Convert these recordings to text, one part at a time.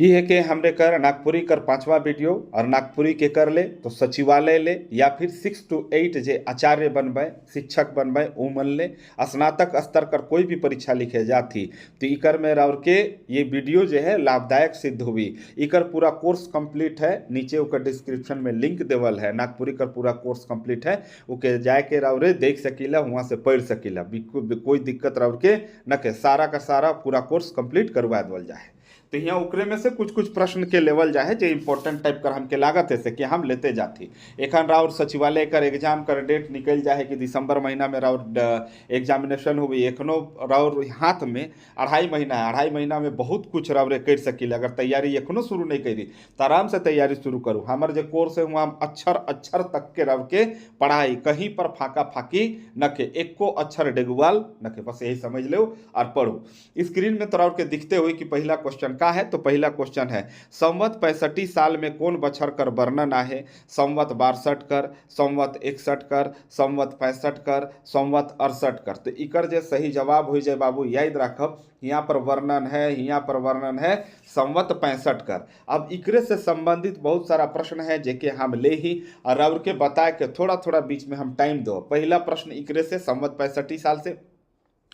ये है कि हमरे कर नागपुरी कर 5वां वीडियो और नागपुरी के कर ले तो सचिवालय ले या फिर 6 to 8 जे आचार्य बनबे शिक्षक बनबे उ मन ले स्नातक स्तर कर कोई भी परीक्षा लिखे जाती तो इकर में और के ये वीडियो जो है लाभदायक सिद्ध हुई। इकर पूरा कोर्स कंप्लीट है, नीचे उकर डिस्क्रिप्शन में लिंक देवल है, नागपुरी कर पूरा कोर्स कंप्लीट है, उके जाके राउरे देख सकीला, वहाँ से पढ़ सकीला, कोई दिक्कत राउर के न के सारा का सारा पूरा कोर्स कंप्लीट करवा देवल जाए। तो यहाँ उकरे में से कुछ कुछ प्रश्न के लेवल जाए जो इंपॉर्टेंट टाइप कर हमके लागत है से कि हम लेते जाती। एखन राउर सचिवालय कर एग्जाम कर डेट निकल जाए कि दिसंबर महीना में राउर एग्जामिनेशन हुई, एखनो राउर हाथ में 2.5 महीना है, 2.5 महीना में बहुत कुछ राउरे कर सकील। अगर तैयारी एखनो शुरू नहीं करी तो आराम से तैयारी शुरू करूँ। हमारे जो कोर्स है वहाँ अक्षर अक्षर तक के राउर के पढ़ाई, कहीं पर फाका फाकी न के, एको अक्षर डेगुआल न के, बस यही समझ लो और पढ़ो। स्क्रीन में तो राउर के दिखते हुए कि पहला क्वेश्चन का है, तो पहला क्वेश्चन है संवत 65 साल में कौन बछर कर वर्णन आहे? संवत 62 कर, संवत 61 कर, संवत 65 कर, संवत 68 कर। तो इकर जे सही जवाब हो जाए बाबू याद रखब, यहाँ पर वर्णन है, यहाँ पर वर्णन है संवत 65 कर। अब इकरे से संबंधित बहुत सारा प्रश्न है जेके हम ले ही और के बताए के थोड़ा थोड़ा बीच में हम टाइम दो। पहला प्रश्न इकरे से संवत 65 साल से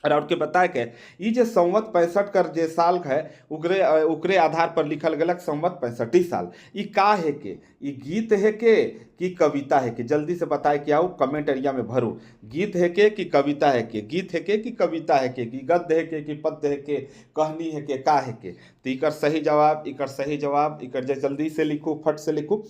और के बताए के ये जो संवत 65 कर जे साल है उकरे आधार पर लिखल गलक संवत 65 साल। ये का है के, ये गीत है के कि कविता है के? जल्दी से बताए कि आओ कमेंट एरिया में भरो। गीत है के कि कविता है के? गीत है के कि कविता है के? कि गद्य है के कि पद्य है के? कहानी है के का है के? तो इकर सही जवाब, इकर सही जवाब, इकर जे जल्दी से लिखो, फट से लिखो।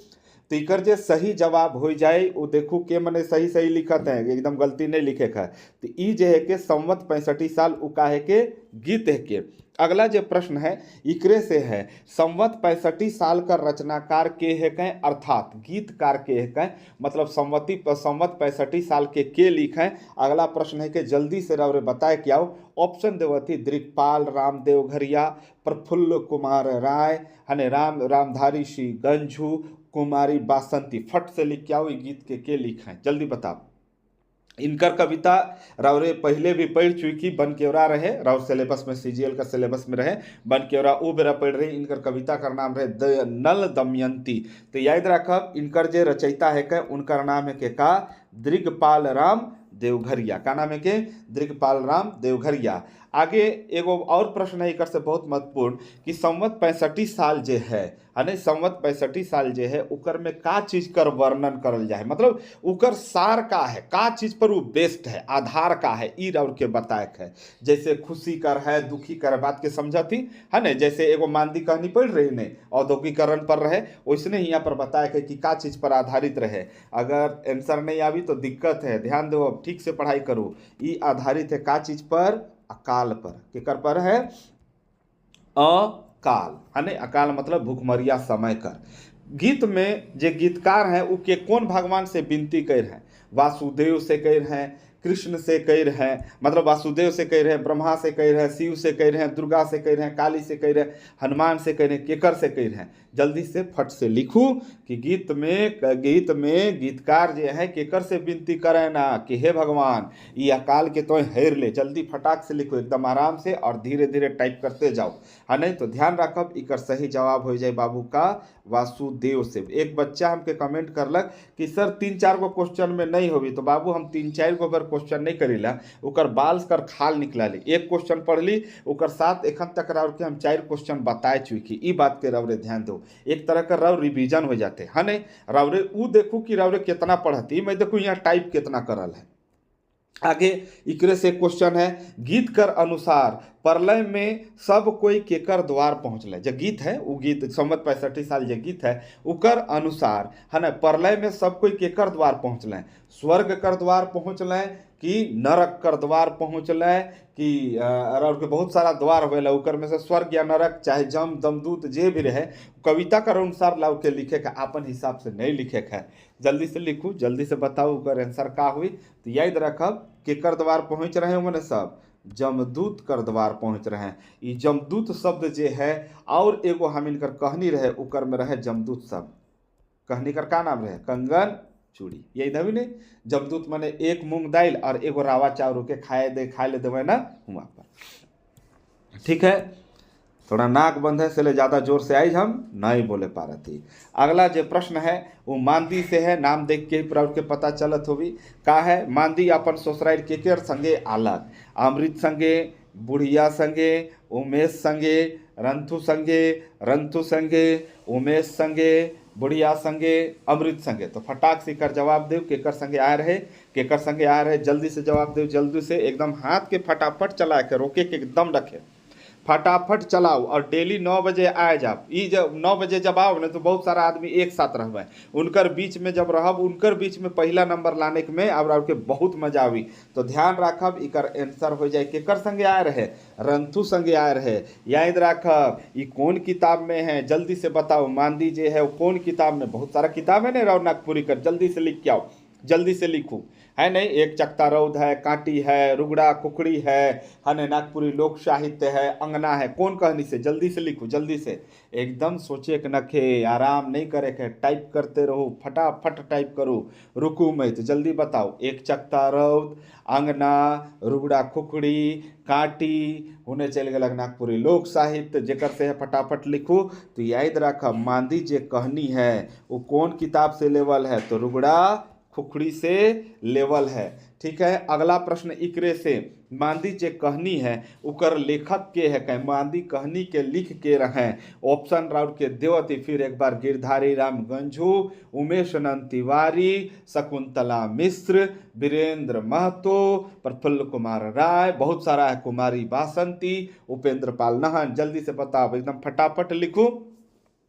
तो इकर जे सही जवाब हो जाए वो देखो के मने सही सही लिखत है, एकदम गलती नहीं लिखे है। तो ई जे है के संवत 65 साल उका है के गीत है के। अगला जो प्रश्न है इकरे से है संवत 65 साल का रचनाकार के है कहें, अर्थात गीतकार के है कहें, मतलब संवत 65 साल के लिखें। अगला प्रश्न है कि जल्दी से रावरे बताए क्या हो। ऑप्शन देवती दिग्पाल रामदेव घरिया, प्रफुल्ल कुमार राय, हने रामधारी सिंह गंझू, कुमारी बासंती। फट से लिख के आओ गीत के लिखें, जल्दी बताओ। इनकर कविता रावरे पहले भी पढ़ चुकी, बनकेवरा रहे राउर सिलेबस में, सीजीएल का सिलेबस में रहे बनकेवरा, वो बेरा पढ़ रही। इनकर कविता का नाम रहे नल दमयंती। तो याद रखब इनकर जे रचयिता है के उनका नाम है के का दिग्पाल राम देवघरिया। का नाम है के दिग्पाल राम देवघरिया। आगे एगो और प्रश्न है इकर से बहुत महत्वपूर्ण कि संवत 65 साल जे है नहीं, संवत 65 साल जे है उकर में का चीज कर वर्णन करल जाए, मतलब उकर सार का है, का चीज पर वो बेस्ड है, आधार का है, ई राउर के बताए है। जैसे खुशी कर है, दुखी कर, बात के समझती है ना। जैसे एगो मानदी कहानी पढ़ रही ने औद्योगिकरण पर रहे, वैसने यहाँ पर बताए है कि का चीज पर आधारित रहे। अगर आंसर नहीं आवी तो दिक्कत है, ध्यान दो, अब ठीक से पढ़ाई करो। ई आधारित है का चीज पर? अकाल पर। केकर पर है? अकाल, है नहीं, अकाल मतलब भूखमरिया समय कर। गीत में जे गीतकार हैं वो के कौन भगवान से विनती कर हैं? वासुदेव से कर हैं, कृष्ण से कर हैं, मतलब वासुदेव से कर हैं, ब्रह्मा से कर हैं, शिव से कर हैं, दुर्गा से कर हैं, काली से कर हैं, हनुमान से कर हैं, केकर से कर हैं? जल्दी से फट से लिखूं कि गीत में गीतकार जो है केकर से विनती करें ना कि हे भगवान ये अकाल के तो हेर ले। जल्दी फटाक से लिखो, एकदम आराम से और धीरे धीरे टाइप करते जाओ, है नहीं। तो ध्यान रखब इकर सही जवाब हो जाए बाबू का वासुदेव से। एक बच्चा हमके कमेंट करलक कि सर 3-4 गो क्वेश्चन में नहीं होगी, तो बाबू हम 3-4 गो बार क्वेश्चन नहीं करीला, ओकर बाल कर खाल निकला ली। एक क्वेश्चन पढ़ ली ओकर साथ एखन तक राउर के हम 4 क्वेश्चन बताए चुकी। ई बात के राउरे ध्यान दो, एक तरह का राउर रिवीजन हो जाते है नहीं। राउरे ऊ देखू कि राउरे कितना पढ़ती, मैं देखू यहाँ टाइप कितना करल है। आगे इकरे से क्वेश्चन है गीत कर अनुसार प्रलय में सब कोई केकर द्वार पहुँचल। जो गीत है वो गीत संवत 65 साल जो गीत है उकर अनुसार है ना, प्रलय में सब कोई केकर द्वार पहुँचल? स्वर्ग कर द्वार पहुँचल कि नरक कर द्वार पहुँचल कि और के बहुत सारा द्वार हुए उकर में से स्वर्ग या नरक चाहे जम दमदूत जे भी रहे कविता कर अनुसार लाउ के लिखे का, अपन हिसाब से नहीं लिखे है। जल्दी से लिखू, जल्दी से बताओ उकर आंसर का हुई। तो याद रखब केकर द्वार पहुँच रहे मैंने सब जमदूत कर द्वार पहुँच रहे हैं। ये जमदूत शब्द जे है और एगो हम इनकर कहनी रहे उकर में रहे जमदूत शब्द। कहनी कर का नाम रहे? कंगन चूड़ी। यही धवी नहीं, जमदूत माने एक मूंग दाल और एगो रावा चाउर के खाए ले देवे ना हुआ पर, ठीक है। थोड़ा नाक बंद है इसलिए ज़्यादा जोर से आई हम नहीं बोले पा रही थी। अगला जो प्रश्न है वो मानदी से है, नाम देख के ही प्राउड के पता चलत होगी का है। मानदी अपन ससुराल केकर संगे आलक, अमृत संगे, बुढ़िया संगे, उमेश संगे, रंथु संगे, उमेश संगे, बुढ़िया संगे, अमृत संगे। तो फटाक से कर जवाब दे केकर संगे आ रहे, केकर संगे आ रहे, जल्दी से जवाब दे, जल्दी से एकदम हाथ के फटाफट चला के रोके के एकदम रखे, फटाफट चलाओ और डेली 9 बजे आए जाओ। ई जब 9 बजे जब आओ ना तो बहुत सारा आदमी एक साथ रहबे, उनकर बीच में जब रहब उनकर बीच में पहला नंबर लाने के में अब के बहुत मजा आवी। तो ध्यान रखब इकर आंसर हो जाए केकर संगे आए रहे, रंथु संगे आए रहे। याद रखब ई कौन किताब में है, जल्दी से बताओ। मानदी जे है वो कौन किताब में, बहुत सारा किताब है ना राव नागपुरी कर, जल्दी से लिख के आओ, जल्दी से लिखूँ है नहीं। एक चकता रौद है, कांटी है, रुगड़ा कुकड़ी है ना, नागपुरी लोक साहित्य है, अंगना है, कौन कहानी से, जल्दी से लिखो, जल्दी से एकदम सोचे के नखे, आराम नहीं करे के, टाइप करते रहो, फटाफट टाइप करो, रुकू मत, जल्दी बताओ। एक चकता रौद, अंगना, रुगड़ा कुकड़ी, कांटी होने चल गए नागपुरी लोक साहित्य, जेकर से है फटाफट लिखो। तो याद रखा मानदी जे कहनी है वो कौन किताब से लेवल है, तो रुगड़ा खुखड़ी से लेवल है। ठीक है, अगला प्रश्न इकरे से, मानदी जे कहनी है उकर लेखक के है कह, मानदी कहनी के लिख के रहे। ऑप्शन राउंड के देवती फिर एक बार, गिरधारी राम गंझू, उमेश नंद तिवारी, शकुंतला मिश्र, वीरेंद्र महतो, प्रफुल्ल कुमार राय, बहुत सारा है, कुमारी बासंती, उपेंद्र पाल नहन। जल्दी से बताओ, एकदम फटाफट लिखो,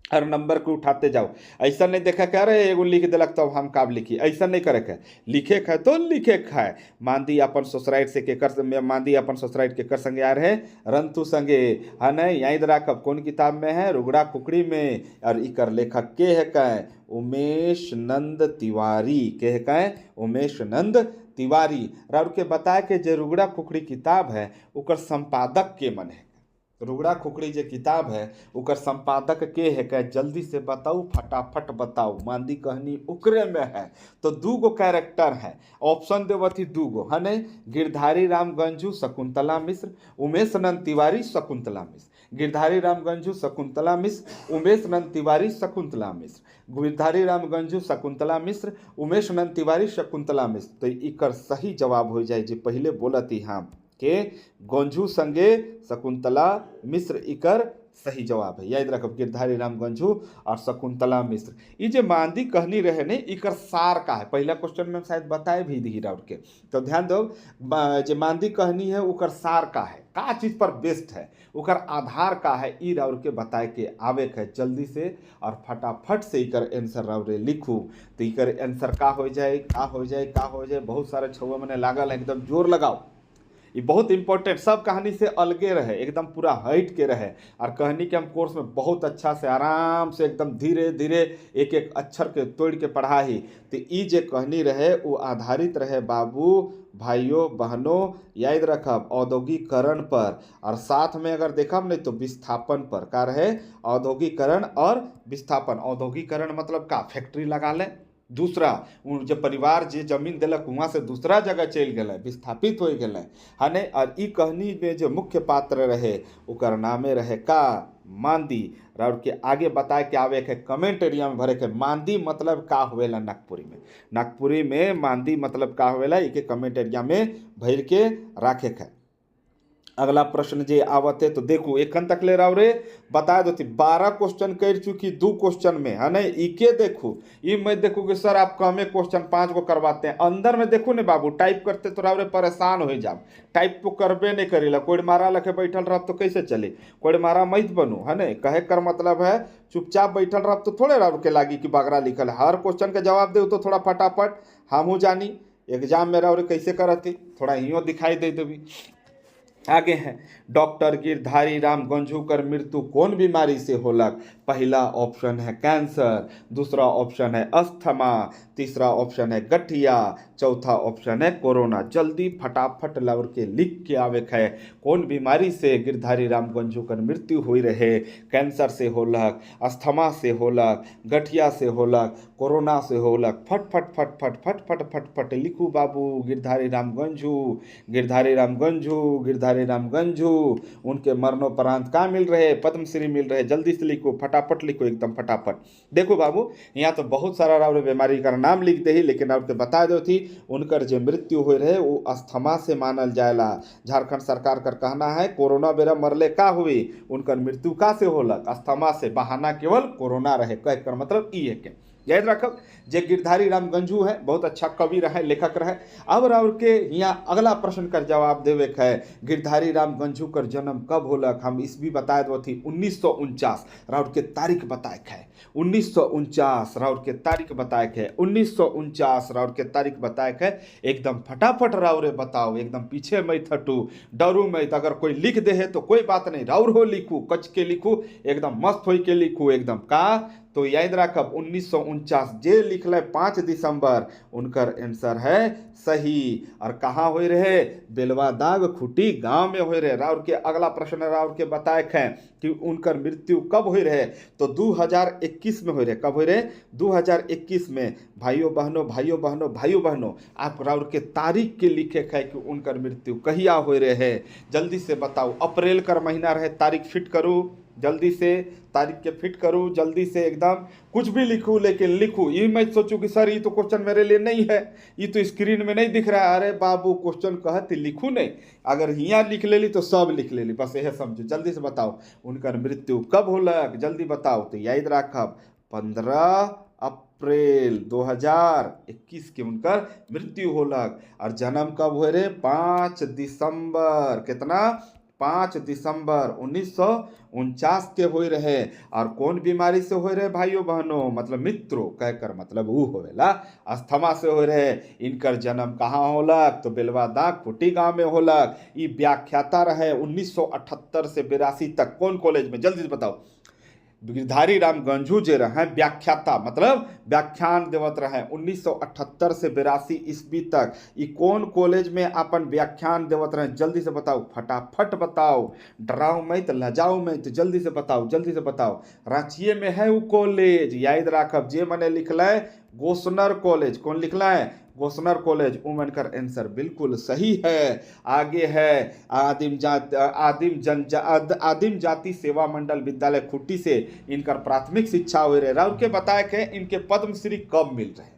हर नंबर को उठाते जाओ। ऐसा नहीं देखा कह रहे एगो लिख दिलक तो हम काब लिखी, ऐसा नहीं करे है, लिखे है तो लिखे है। मानदी अपन ससुराइट से केकर, मानदी अपन ससुराइट केकर संगे आ रहे, रंथु संगे है नहीं। याद रखब कौन किताब में है, रुगड़ा कुकड़ी में, और इकर लेखक के है कह, उमेश नंद तिवारी के है कह, उमेश नंद तिवारी। राउर के बताए के जे रुगड़ा कुकड़ी किताब है उकर संपादक के मन है, रुगड़ा खुकड़ी जो किताब है उकर संपादक के है क्या, जल्दी से बताओ, फटाफट बताओ। मानदी कहनी उकरे में है तो 2 गो कैरेक्टर है, ऑप्शन देवती 2 गो है नहीं, गिरधारी राम गंझू, शकुंतला मिश्र, उमेश नंद तिवारी, शकुंतला मिश्र। गिरधारी राम गंझू, शकुंतला मिश्र, उमेश नंद तिवारी, शकुंतला मिश्र। गिरधारी राम गंझू, शकुंतला मिश्र, उमेश नंद तिवारी, शकुंतला मिश्र। तो इकर सही जवाब हो जाए जो पहले बोलती हाँ के गंझू संगे शकुंतला मिश्र, इकर सही जवाब है। याद रखब गिरधारी राम गंझू और शकुंतला मिश्र। ये जो मानदी कहनी रहे ने इकर सार का है, पहला क्वेश्चन में शायद बताए भी दी राउट के, तो ध्यान दो जो मानदी कहनी है उकर सार का है, का चीज पर बेस्ड है, उकर आधार का है, ई राउर के बताए के आवे है। जल्दी से और फटाफट से इकर आंसर राउरे लिखू। तो इकर आंसर का हो जाए, का हो जाए, का हो जाए, बहुत सारे छुआ मैंने लागल है, एकदम जोर लगाओ। ये बहुत इंपॉर्टेंट, सब कहानी से अलगे रहे, एकदम पूरा हट के रहे। और कहानी के हम कोर्स में बहुत अच्छा से आराम से एकदम धीरे धीरे एक एक अक्षर के तोड़ के पढ़ाई। तो ये जो कहानी रहे वो आधारित रहे बाबू भाइयों बहनों, याद रखब औद्योगिकरण पर, और साथ में अगर देखब नहीं तो विस्थापन पर। का रहे औद्योगिकरण और विस्थापन। औद्योगिकरण मतलब का, फैक्ट्री लगा ले, दूसरा जो परिवार जे जमीन दिलक वहाँ से दूसरा जगह चल गए, विस्थापित हो गए है नहीं। और ई कहानी में जो मुख्य पात्र रहे उकर नामे रहे का, मानदी। और के आगे बताए के आवे के कमेंट एरिया में भरे के मानदी मतलब का होवेला नागपुरी में, नागपुरी में मानदी मतलब का होवेला, इके कमेंट एरिया में भर के राखे है। अगला प्रश्न जे आवते तो देखो एखन तक ले रहा रे बता दो 12 क्वेश्चन कर चुकी 2 क्वेश्चन में है ना। इके देखो ये मैं देखो कि सर आप कमे क्वेश्चन 5 को करवाते हैं, अंदर में देखो ने बाबू टाइप करते तो रावरे परेशान हो जाओ, टाइप तो करबे नहीं करेला, कोई मारा लखे बैठल रह तो कैसे चले, कोई मारा मत बनो है ना। कहे कर मतलब है चुपचाप बैठल रह तो थोड़े राव के लागी कि बगरा लिखल है, हर क्वेश्चन का जवाब दे तो थोड़ा फटाफट हमू जानी एग्जाम में रावरे कैसे करती, थोड़ा हियो दिखाई दे देवी। आगे हैं डॉक्टर गिरधारी राम गंझूकर मृत्यु कौन बीमारी से होलक, पहला ऑप्शन है कैंसर, दूसरा ऑप्शन है अस्थमा, तीसरा ऑप्शन है गठिया, चौथा ऑप्शन है कोरोना। जल्दी फटाफट लाउर के लिख के आवे है कौन बीमारी से गिरधारी राम गंजू कर मृत्यु हुई रहे। कैंसर से होलक, अस्थमा से होलक, गठिया से होलक, कोरोना से होलक। फट फट फट फट फट फट फट फट लिखू बाबू गिरधारी राम गंजू, गिरधारी राम गंजू, गिरधारी राम गंजू। उनके मरणोपरांत का मिल रहे, पद्मश्री मिल रहे। जल्दी से लिखो, फटाफट लिखो, एकदम फटाफट। देखो बाबू यहाँ तो बहुत सारा राउर बीमारी का नाम लिख दे ही, लेकिन आपके बता दो थी उनकर जो मृत्यु हुई रहे वो अस्थमा से मानल जाएला। झारखंड सरकार का कहना है कोरोना बेरा मरले का हुई, उनकर मृत्यु का से होलक, अस्थमा से। बहाना केवल कोरोना रहे, कहकर मतलब ई है के याद रखब। जे गिरधारी राम गंजू है बहुत अच्छा कवि रहे, लेखक रहे। अब राउर के यहाँ अगला प्रश्न कर जवाब देवे है गिरधारी राम गंजू कर जन्म कब होलक। हम इस भी बताए दो थी 1949 राउर के तारीख बताए है। 1949 राउर के तारीख बताए है। 1949 राउर के तारीख बताए है। एकदम फटाफट राउरे बताओ, एकदम पीछे मत हटू, डरू मत। अगर कोई लिख दे है तो कोई बात नहीं, राउर हो लिखू, कच के लिखू, एकदम मस्त हो के लिखू एकदम का। तो याद रखब 1949 जे लिखल 5 दिसंबर उनकर आंसर है सही। और कहाँ हो रहे, बेलवा दाग खुटी गांव में हो रहे। राउर के अगला प्रश्न राउर के बताए हैं कि उनकर मृत्यु कब हो रहे, तो 2021 में हो रहे। कब हो रहे, 2021 में। भाइयों बहनों, भाइयों बहनों, भाइयों बहनों, आप राउर के तारीख के लिखे है कि उनकर मृत्यु कहिया हो रहे है। जल्दी से बताओ, अप्रैल का महीना रहे, तारीख फिट करूँ, जल्दी से तारीख के फिट करूँ, जल्दी से एकदम कुछ भी लिखूँ, लेकिन लिखूँ। ये मैं सोचूं कि सर ये तो क्वेश्चन मेरे लिए नहीं है, ये तो स्क्रीन में नहीं दिख रहा है। अरे बाबू क्वेश्चन कहते लिखूँ नहीं, अगर यहाँ लिख ले ली तो सब लिख ले ली, बस यह समझो। जल्दी से बताओ उनकर मृत्यु कब होलक, जल्दी बताओ। तो याद रखब 15 अप्रैल 2021 के उनकर मृत्यु होलक। और जन्म कब हो रहे, 5 दिसंबर, कितना, 5 दिसंबर 1949 के हो रहे। और कौन बीमारी से हो रहे भाइयों बहनों, मतलब मित्रों कहकर मतलब वो होवेला अस्थमा से हो रहे। इनकर जन्म कहाँ होलक, तो बेलवा दाग फुटी गांव में होलक। ये व्याख्याता रहे 1978 से 82 तक। कौन कॉलेज में, जल्दी से बताओ। गिरधारी राम गंजू जे रहे व्याख्याता, मतलब व्याख्यान देवत रहे 1978 से 82 ईस्वी तक। ये कौन कॉलेज में अपन व्याख्यान देवत रहे, जल्दी से बताओ, फटाफट बताओ, डराओ मत, लजाओ मत, जल्दी से बताओ, जल्दी से बताओ। रांची में है वो कॉलेज, याद रखब। जे मैंने लिखल है गोसनर कॉलेज, कौन लिखला है, गोसनर कॉलेज। उमन कर आंसर बिल्कुल सही है। आगे है आदिम जाति सेवा मंडल विद्यालय खुट्टी से इनकर प्राथमिक शिक्षा हो रहे। राउर के बताए के इनके पद्मश्री कब मिल रहे,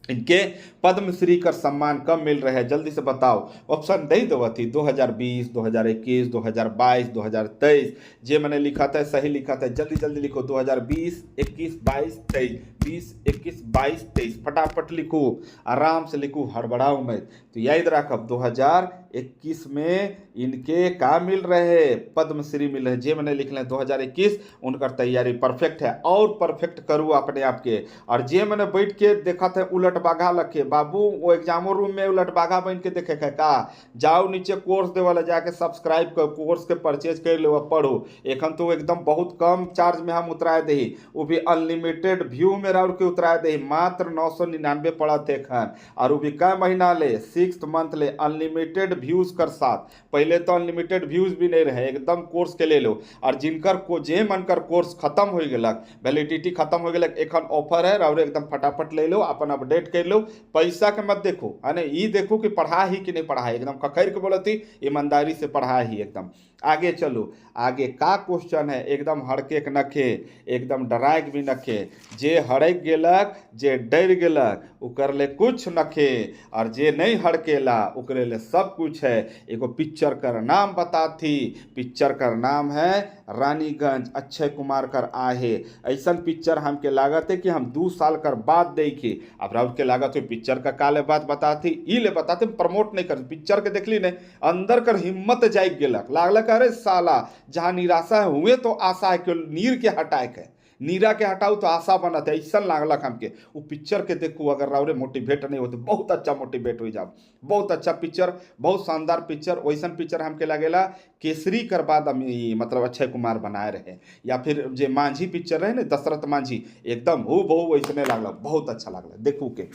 इनके पद्मश्री का सम्मान कब मिल रहे हैं, जल्दी से बताओ। ऑप्शन दे दो थी 2020, 2021, 2022, 2023। जे मैंने लिखा था सही लिखा था, जल्दी जल्दी लिखो। 2020, 21, 22, 23, 20, 21, 22, 23, फटाफट लिखो, आराम से लिखो, हड़बड़ाओ मत। तो याद रखब 2021 में इनके का मिल रहे, पद्मश्री मिल रहे। जे मैंने लिख लें 2021, उनकर तैयारी परफेक्ट है, और परफेक्ट करूँ अपने आप के। और जे मैंने बैठ के देखा था उलट बाघा लखे बाबू, वो एग्जामो रूम में उलट बाघा बन के देखे का। जाओ नीचे कोर्स देवाला जाके सब्सक्राइब कर, कोर्स के परचेज कर लो, पढ़ो। एखन तो एकदम बहुत कम चार्ज में हम उतराए दे, वो भी अनलिमिटेड व्यू में राउर के उतराए दे, मात्र 999 पड़त एखन। और वो भी कै महीना ले, 6th मंथ ले, अनलिमिटेड व्यूज कर साथ। पहले तो अनलिमिटेड व्यूज भी नहीं रहे, एकदम कोर्स के ले लो। और जिनकर को जे मन कर कोर्स खत्म हो गलक, वैलिडिटी खत्म हो गलक, एखन ऑफर है राउर, एकदम फटाफट ले लो, अपन अपडेट कर लो। पैसा के मत देखो, है ये देखो कि पढ़ा ही कि नहीं पढ़ा है, एकदम खखैर के बोलती ईमानदारी से पढ़ा ही एकदम। आगे चलो, आगे का क्वेश्चन है, एकदम हड़के के नखे, एकदम डराए भी नखे। जे हड़क गेलक, जे डर गेलक, उकर ले कुछ नखे, और जे नहीं हड़केला उकरे ले सब कुछ है। एगो पिक्चर का नाम बता थी, पिक्चर का नाम है रानीगंज, अक्षय कुमार कर आहे। ऐसा पिक्चर हमके लागत है कि हम 2 साल कर बाद देखी। अब राउत के लागत हो पिक्चर का काले बात बता थी, ई ले बताते प्रमोट नहीं कर, पिक्चर के देखली नहीं, अंदर कर हिम्मत जाग गेलक, लागलक अरे साला जहाँ निराशा हुए तो आशा है कि नीर के हटाए के, नीरा के हटाऊ तो आशा बनत है, ऐसा लागलक हमके। वो पिक्चर के देखू, अगर राउरे मोटिवेट नहीं होते, बहुत अच्छा मोटिवेट हो जाओ। बहुत अच्छा पिक्चर, बहुत शानदार पिक्चर। वैसा पिक्चर हमके लगेला केसरी कर बाद मतलब अक्षय कुमार बनाए रहे, या फिर जे मांझी पिक्चर रहे ना, दशरथ मांझी, एकदम हो बहु वैसने लागल, बहुत अच्छा लागल देखू के।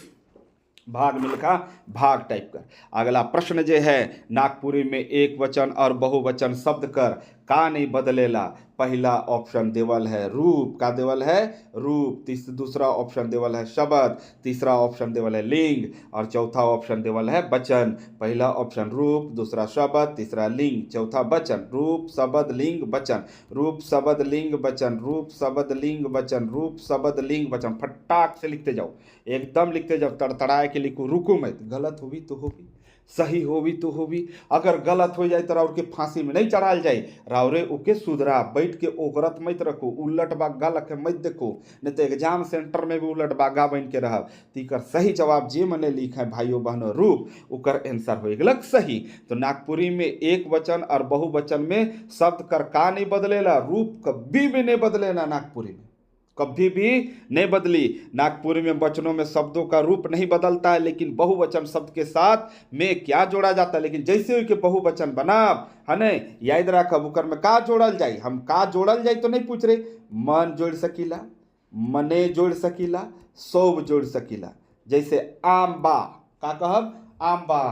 भाग मिल्खा भाग टाइप कर। अगला प्रश्न जो है, नागपुरी में एक वचन और बहुवचन शब्द कर का नहीं बदलेला। पहला ऑप्शन देवल है रूप, का देवल है रूप। दूसरा ऑप्शन देवल है शब्द, तीसरा ऑप्शन देवल है लिंग, और चौथा ऑप्शन देवल है वचन। पहला ऑप्शन रूप, दूसरा शब्द, तीसरा लिंग, चौथा वचन। रूप शब्द लिंग वचन, रूप शब्द लिंग वचन, रूप शब्द लिंग वचन, रूप शब्द लिंग वचन। फटाक से लिखते जाओ, एकदम लिखते जाओ, तड़तड़ाए के लिखो, रुको मत। गलत होगी तो होगी, सही होगी तो होगी। अगर गलत हो जाए तो राउर के फांसी में नहीं चढ़ाल जाए, राउरे उके सुधरा, बैठ के ओकरत मत रखो, उलट बागा लखे मत देखो, नहीं तो एग्जाम सेंटर में भी उलट बागा बन के रह। तीकर सही जवाब जे मने लिखा है भाइयों बहनों रूप, उकर आंसर हो गलत सही। तो नागपुरी में एक वचन और बहुवचन में शब्द कर का नहीं बदलेला, रूप कभी भी नहीं बदलेला नागपुरी में, कभी भी नहीं बदली। नागपुरी में वचनों में शब्दों का रूप नहीं बदलता है, लेकिन बहुवचन शब्द के साथ में क्या जोड़ा जाता है। लेकिन जैसे ही के बहुवचन बना है न, याद रखा बुकर में का जोड़ल जाए। हम का जोड़ल जाए तो नहीं पूछ रहे, मन जोड़ सकीला, मने जोड़ सकीला, सौब जोड़ सकीला। जैसे आंबा का कहब आंबा,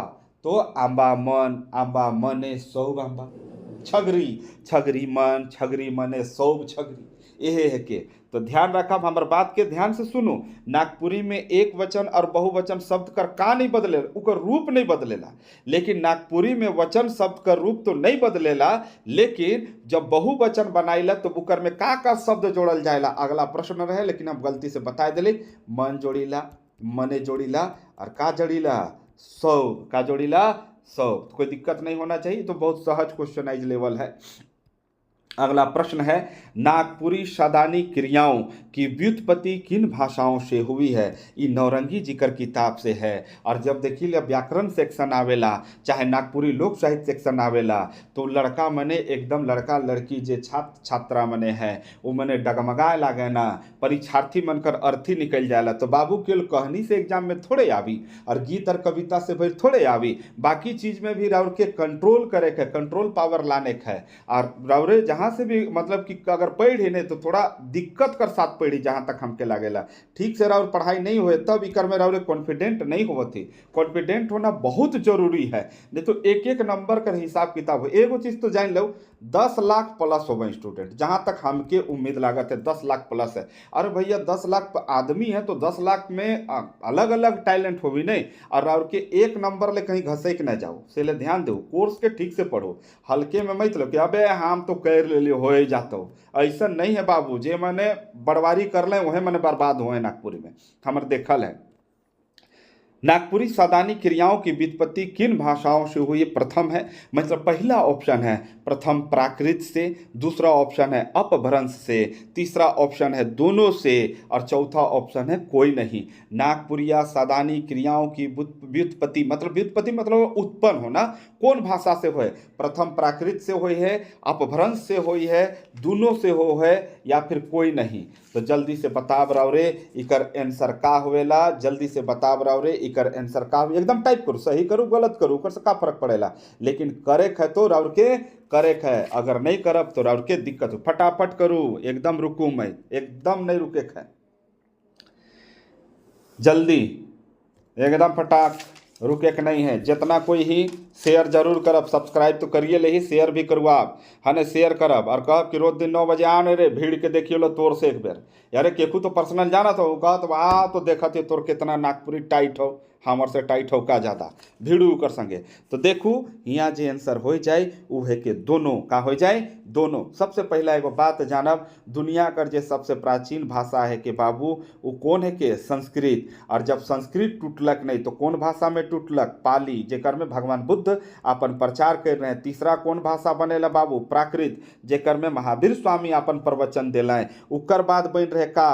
तो आंबा मन, आंबा मने सौब आंबा। छगरी, छगरी मन, छगरी मने सौब छगरी। यह है के तो ध्यान रखा, हमारे बात के ध्यान से सुनो। नागपुरी में एक वचन और बहुवचन शब्द कर का नहीं बदले, उकर रूप नहीं बदलेला। लेकिन नागपुरी में वचन शब्द का रूप तो नहीं बदलेला, लेकिन जब बहुवचन बनाइला तो उकर में का शब्द जोड़ल जाएला। अगला प्रश्न रहे, लेकिन हम गलती से बता दिले। मन जोड़ीला, मने जोड़ीला, और का जोड़ीला सौ, का जोड़ीला सौ। तो कोई दिक्कत नहीं होना चाहिए, तो बहुत सहज क्वेश्चनाइज लेवल है। अगला प्रश्न है, नागपुरी सादानी क्रियाओं की व्युत्पत्ति किन भाषाओं से हुई है। ये नौरंगी जी कर किताब से है। और जब देखिए व्याकरण सेक्शन आवेला, चाहे नागपुरी लोक साहित्य सेक्शन आवेला, तो लड़का मने एकदम लड़का लड़की जे छात्र छात्रा मने है, वो मने डगमगाए लागे ना, परीक्षार्थी मनकर अर्थी निकल जाएला। तो बाबू केवल कहनी से एग्जाम में थोड़े आवी, और गीत और कविता से फिर थोड़े आवी, बाकी चीज में भी राउर के कंट्रोल करे के, कंट्रोल पावर लाने के है। और राउरे जहाँ से भी मतलब कि अगर पढ़ी नहीं तो थोड़ा दिक्कत कर साथ पढ़ी, जहाँ तक हमके लागेला। ठीक से राउर पढ़ाई नहीं हुए तब इकर में राउरे कॉन्फिडेंट नहीं हुआ थी। कॉन्फिडेंट होना बहुत जरूरी है, नहीं तो एक एक नंबर का हिसाब किताब हो। एगो चीज तो जान लो, 10 लाख प्लस हो गए स्टूडेंट, जहाँ तक हमके उम्मीद लागत है 10 लाख प्लस है। अरे भैया 10 लाख आदमी है, तो 10 लाख में अलग अलग टैलेंट हो भी नहीं, और राउर के एक नंबर ले कहीं घसक न जाओ। से ले ध्यान दो, कोर्स के ठीक से पढ़ो, हल्के में मत लो कि अबे हम तो कर ले हो जाता हो। ऐसा नहीं है बाबू, जे मैंने बड़वारी कर ले वह मैंने बर्बाद हुए नागपुरी में, हमारे देखल है। नागपुरी सादानी क्रियाओं की व्युत्पत्ति किन भाषाओं से हुई। प्रथम है, मतलब पहला ऑप्शन है प्रथम प्राकृत से, दूसरा ऑप्शन है अपभ्रंश से, तीसरा ऑप्शन है दोनों से, और चौथा ऑप्शन है कोई नहीं। नागपुरिया सादानी क्रियाओं की व्युत्पत्ति मतलब उत्पन्न होना कौन भाषा से हुए। प्रथम प्राकृत से हुई है, अपभ्रंश से हुई है, दोनों से हो है, या फिर कोई नहीं। तो जल्दी से बताब रहो रे इकर आंसर का होवेला, जल्दी से बताब रहो रे इकर आंसर का। एकदम टाइप करो, सही करो गलत करो, उकर से का फर्क पड़ेला, लेकिन करेक्ट है तो राउर के करेक्ट है, अगर नहीं करब तो राउर के दिक्कत हो। फटाफट करूँ, एकदम रुकू मैं, एकदम नहीं रुके है, जल्दी एकदम फटाक, रुके के नहीं है। जितना कोई ही शेयर जरूर करब, सब्सक्राइब तो करिए ले ही, शेयर भी करू आप है ना, शेयर करब और कहब कि रोज दिन 9 बजे आने रे भीड़ के देखिए लो तोर से एक बेर। यारे केकू तो पर्सनल जाना था, कहा तो आ तो देखा थे तोर कितना नागपुरी टाइट हो, हमर से टाइट हो का ज़्यादा भीड़ कर संगे। तो देखू यहाँ जे आंसर हो जाए वो है कि दोनों का हो जाए, दोनों। सबसे पहला एगो बात जानब, दुनिया कर जे सबसे प्राचीन भाषा है कि बाबू वो कौन है कि संस्कृत। और जब संस्कृत टूटलक नहीं तो कौन भाषा में टूटलक, पाली, जेकर में भगवान बुद्ध अपन प्रचार कर रहे हैं। तीसरा कौन भाषा बनेला बाबू, प्राकृत, जेकर में महावीर स्वामी अपन प्रवचन दिलाए। उकर बाद बन रहे का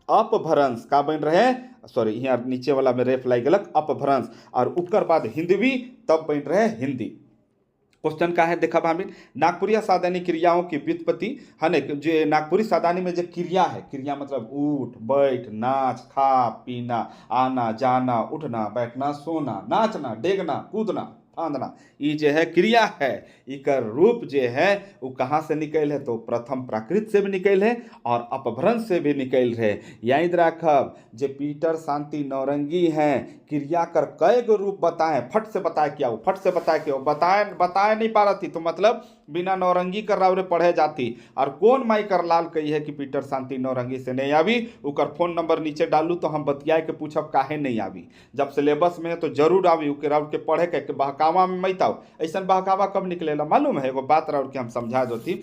अपभ्रंश, का बन रहे सॉरी यहाँ नीचे वाला में रेफ लाई गलत, अपभ्रंश। और उकर बाद हिंदवी, तब बन रहे हिंदी। क्वेश्चन का है देखा भाभी, नागपुरी सादानी क्रियाओं की व्युत्पत्ति है ना, जो नागपुरी सादानी में जो क्रिया है, क्रिया मतलब उठ बैठ, नाच, खा पीना, आना जाना, उठना बैठना, सोना, नाचना, डेगना, कूदना, फांदना, ई जे है क्रिया है, इकर रूप जे है वो कहाँ से निकल है, तो प्रथम प्राकृत से भी निकल है और अपभ्रंश से भी निकल है। याद रखब जे पीटर शांति नौरंगी हैं, क्रिया कर कई गो रूप बताए, फट से बताए क्या हो, फट से बताए क्या हो, बताए नहीं पा रही, तो मतलब बिना नौरंगी कर रावरे पढ़े जाती। और कौन माई कर लाल कही है कि पीटर शांति नौरंगी से नहीं आवी, उकर फोन नंबर नीचे डालू तो हम बतियाए के पूछब काहे नहीं आवी। जब सिलेबस में है तो जरूर आवी, उके राउर के पढ़े के बहकावा में मत आओ। ऐसा बहकावा कब निकलेला मालूम है, एगो बात राउर के हम समझा देती।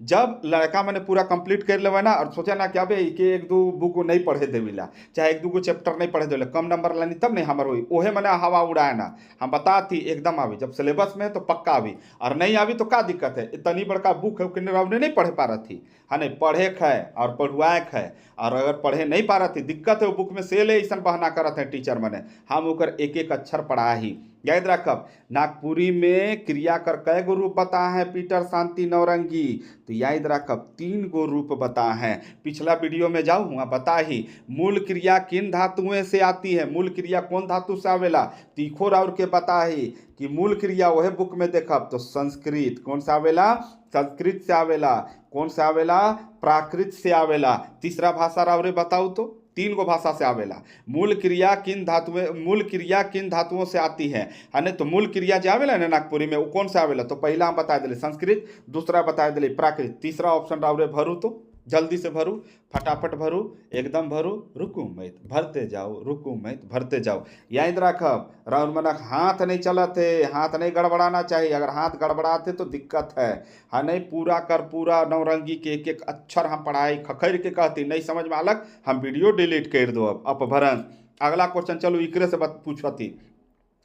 जब लड़का मैंने पूरा कंप्लीट कर लेवे ना और सोचा ना कि अबे के एक दो बुक नहीं पढ़े देविला, चाहे एक दो चैप्टर नहीं पढ़े देविला, कम नंबर लानी तब नहीं हमार हुई, ओहे मैंने हवा उड़ाए ना। हम बताती एकदम आवी, जब सिलेबस में है तो पक्का आवी, और नहीं आवी तो क्या दिक्कत है। इतनी बड़का बुक है कि नहीं पढ़े पा रही थी, हाँ नहीं पढ़े है और पढ़ुआए है, और अगर पढ़े नहीं पा रही थी दिक्कत है, वो बुक में सेल ऐसा बहाना करत है टीचर मैंने, हम ओकर एक एक अक्षर पढ़ा ही। याद रखब नागपुरी में क्रिया कर कई गो रूप बता है पीटर शांति नौरंगी, तो याद रखब 3 गो रूप बता है। पिछला वीडियो में जाऊँ वहाँ बता ही मूल क्रिया किन धातुओं से आती है, मूल क्रिया कौन धातु से आवेला, तीखो राउर के बता ही कि मूल क्रिया वह बुक में देखब तो संस्कृत कौन सा आवेला, संस्कृत से आवेला, कौन से आवेला, प्राकृत से आवेला। तीसरा भाषा रावरे बताऊ तो 3 गो भाषा से आवेला। मूल क्रिया किन धातुओं से आती है, नहीं तो मूल क्रिया जो आवेला ना नागपुरी में वो कौन से आवेला, तो पहला हम बता दिले संस्कृत, दूसरा बता दिले प्राकृत, तीसरा ऑप्शन रावरे भरू, तो जल्दी से भरू, फटाफट भरू, एकदम भरू, रुकू मत भरते जाओ, रुकू मत भरते जाओ। याद रखब राउर मनक हाथ नहीं चलते, हाथ नहीं गड़बड़ाना चाहिए, अगर हाथ गड़बड़ाते तो दिक्कत है। हाँ नहीं पूरा कर पूरा नौरंगी के एक एक अक्षर हम पढ़ाई खखर के कहती, नहीं समझ में अलग हम वीडियो डिलीट कर दो। अब अपभ्रंश अगला क्वेश्चन चलो इकरे से पूछती,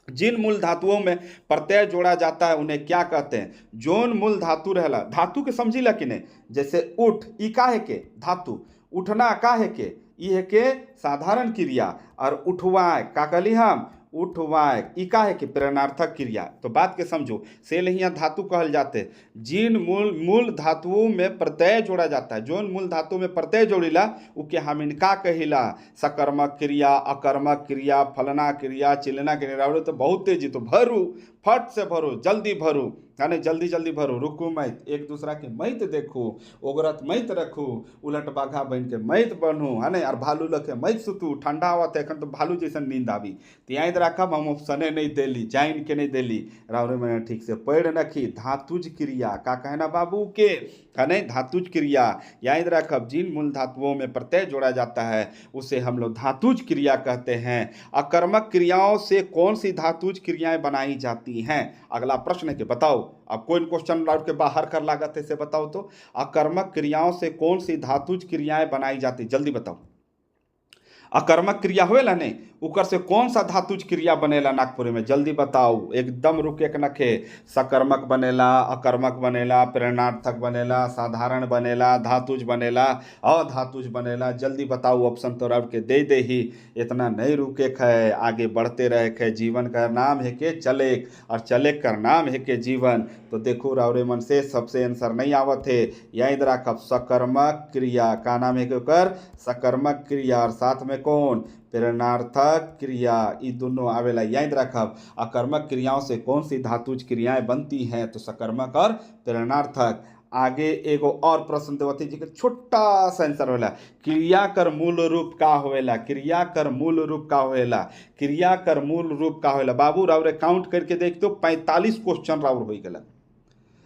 जिन मूल धातुओं में प्रत्यय जोड़ा जाता है उन्हें क्या कहते हैं। जोन मूल धातु रहला, धातु के समझिला कि नहीं, जैसे उठ, ई का है के धातु, उठना का है के, ई है के साधारण क्रिया, और उठवाए का कहली हम उठवाए, ई का है कि प्रेरणार्थक क्रिया। तो बात के समझो से यहाँ धातु कहल जाते जिन मूल धातुओं में प्रत्यय जोड़ा जाता है, जोन मूल धातु में प्रत्यय जोड़िला उके हम इनका कहिला सकर्मक क्रिया, अकर्मक क्रिया, फलना क्रिया, चिलना क्रिया। तो बहुत तेजी तो भरू, फट से भरो, जल्दी भरो, यानी जल्दी जल्दी भरो, रुकू मत, एक दूसरा के मत देखो, ओगरत मत रखू, उलट बाघा बन के मत बनू, है ना, और भालू लगे मत सुतू, ठंडा आवत है एखन तो भालू जैसा नींद आवी। तो याद रखब हम ऑप्शने नहीं देली, जाइन के नहीं देली, रावरे मैंने ठीक से पढ़ रखी। धातुज क्रिया का कहना बाबू के, है नहीं, धातुज क्रिया। याद रखब जिन मूल धातुओं में प्रत्यय जोड़ा जाता है उसे हम लोग धातुज क्रिया कहते हैं। अकर्मक क्रियाओं से कौन सी धातुज क्रियाएं बनाई जाती हैं। अगला प्रश्न है कि बताओ, अब कोई क्वेश्चन लाउट के बाहर कर लागत है से बताओ तो, अकर्मक क्रियाओं से कौन सी धातुज क्रियाएं बनाई जाती, जल्दी बताओ। अकर्मक क्रिया होएला नहीं, उकर से कौन सा धातुज क्रिया बनेला नागपुरी में, जल्दी बताओ, एकदम रुके के नखे। सकर्मक बनेला, अकर्मक बनेला, प्रेरणार्थक बनेला, साधारण बनेला, धातुज बनेला, अधातुज बनेला, जल्दी बताओ। ऑप्शन तो राउट के दे ही, इतना नहीं रुके है, आगे बढ़ते रहे है। जीवन का नाम है के चलेक, और चलेक का नाम है के जीवन। तो देखो रावरे मन से सबसे आंसर नहीं आवत है। याद रखब सकर्मक क्रिया का नाम है के सकर्मक क्रिया, और साथ में कौन, प्रेरणार्थक क्रिया, ये दोनों आवेला। याद रखब अकर्मक क्रियाओं से कौन सी धातुज क्रियाएं बनती हैं, तो सकर्मक और प्रेरणार्थक। आगे एगो और प्रश्न देवती जी के छोटा सा आंसर होला, क्रिया कर मूल रूप का होएला, क्रिया कर मूल रूप का होएला, क्रिया कर मूल रूप का होएला। बाबू राउरे काउंट करके देख तो 45 क्वेश्चन राउर हो गया।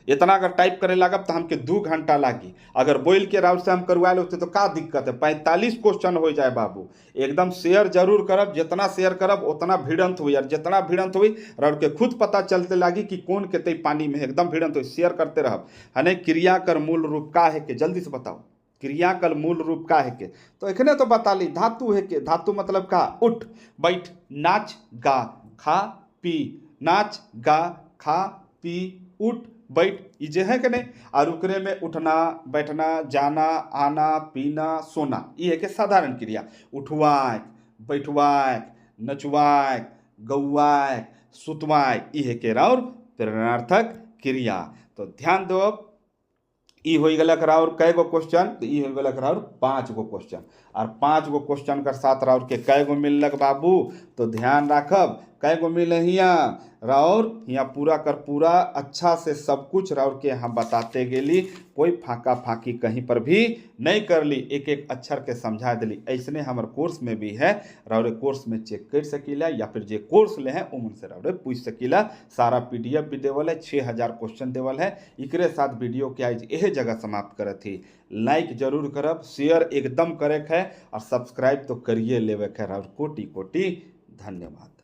इतना अगर टाइप करे लागब तो हमके 2 घंटा लागी, अगर बोल के राउर से हम करवा लेते तो का दिक्कत है, 45 क्वेश्चन हो जाए बाबू। एकदम शेयर जरूर करब, जितना शेयर करब उतना भिड़ंत हुई, और जितना भिड़ंत हुई राउर के खुद पता चलते लागी कि कौन के पानी में एकदम भिड़ंत हुई। शेयर करते रहब, है नहीं। क्रिया कर मूल रूप का है के, जल्दी से बताओ, क्रिया कर मूल रूप का है के, तो एखने तो बता ली धातु है के। धातु मतलब का, उठ बैठ नाच गा खा पी, नाच गा खा पी उठ बैठ, ये जे है कि नहीं। और उकरे में उठना बैठना जाना आना पीना सोना, ये है कि साधारण क्रिया। उठवाए, बैठवाए, नचवाए, गौवाए, सुतवाए, ये है कि राउर प्रेरणार्थक क्रिया। तो ध्यान दो, ई हो गलक राउर कै गो क्वेश्चन, तो ई हो गलक राउर 5 गो क्वेश्चन, और 5 गो क्वेश्चन कर साथ राउर के कै गो मिललक बाबू, तो ध्यान रखब कै गो मिले हियाँ राउर हियाँ पूरा कर पूरा अच्छा से सब कुछ राउर के यहाँ बताते गेली, कोई फाका फाकी कहीं पर भी नहीं कर ली, एक एक अक्षर के समझा दिली। ऐसने हमारे कोर्स में भी है, राउरे कोर्स में चेक कर सकीला या फिर जे कोर्स ले हैं उमन से राउरे पूछ सकीला। सारा PDF भी देवल है, 6000 क्वेश्चन देवल है। एकरे साथ वीडियो के आज यह जगह समाप्त करत थी। लाइक जरूर करब, शेयर एकदम करे है और सब्सक्राइब तो करिए लेवे है। राउर कोटि कोटि धन्यवाद।